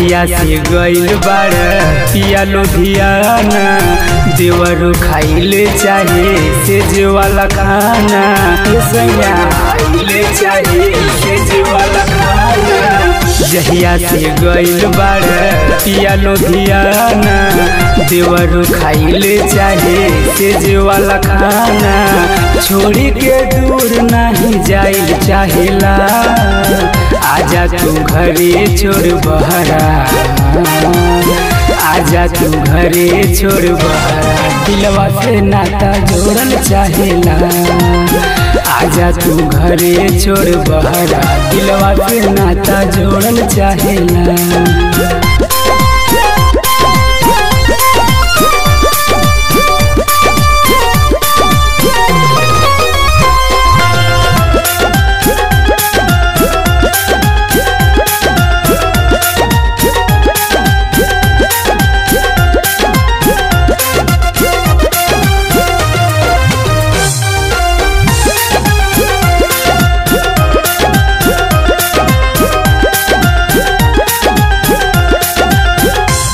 जहिया से गइल बाड़ पिया लुधियाना, देवरू खाइले चाहे सेज वाला खाना, सैया खाइले चाहे सेज वाला खाना। जहिया से गइल बाड़ पिया लुधियाना, देवरू खाइले चाहे सेज वाला खाना, छोड़ी के दूर नहीं जाइल चाहेला, आजा तू घरे छोड़ बहरा, आजा तू घरे छोड़ बहरा, दिलवा से नाता जोड़ल चाहेला, आजा तू घरे छोड़ बहरा, दिलवा से नाता जोड़ल चाहेला।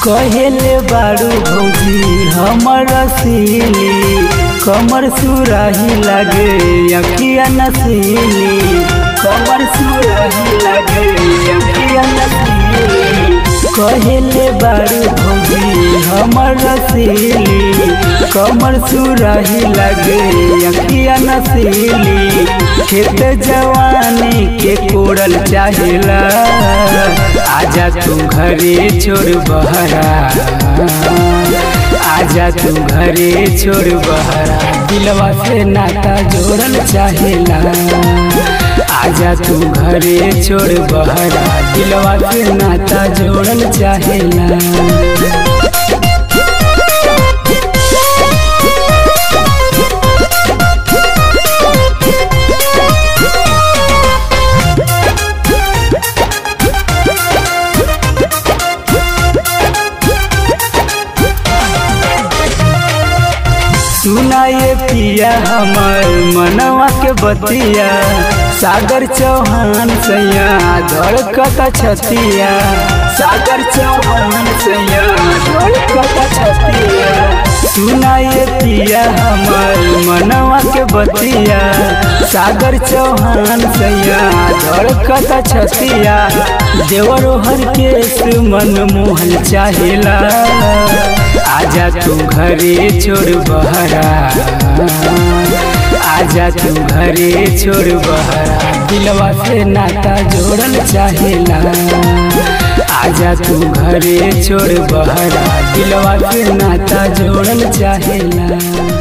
कहेले बारू भौजी हमर रसीली, कमर सुराही लागे अखिया नसीली, कमर सुराही लागे अखिया नसीली। कहेले बारू भौजी हमर रसीली, कमर सुराही लागे अखिया नसीली, खेत जवानी के कोड़ल चाहेला, आजा तू घरे छोड़ बहरा, आजा तू घरे छोड़ बहरा, दिलवा से नाता जोड़ल चाहेला, आजा तू घरे छोड़ बहरा, दिलवा से नाता जोड़ल चाहेला। सुनाए पिया हमर मनवा के बतिया, सागर चौहान सैया धड़कता छतिया, सागर चौहान सैया धड़कता छतिया। सुनाए पिया हमर मनवा के बतिया, सागर चौहान सैया धड़कता छतिया, देवरो हर केस मन मोहन चाहेला, आजा तू घरे छोड़ बहरा, आजा तू घरे छोड़ बहरा, दिलवा से नाता जोड़ल चाहेला, आजा तू घरे छोड़ बहरा, दिलवा से नाता जोड़ल चाहेला।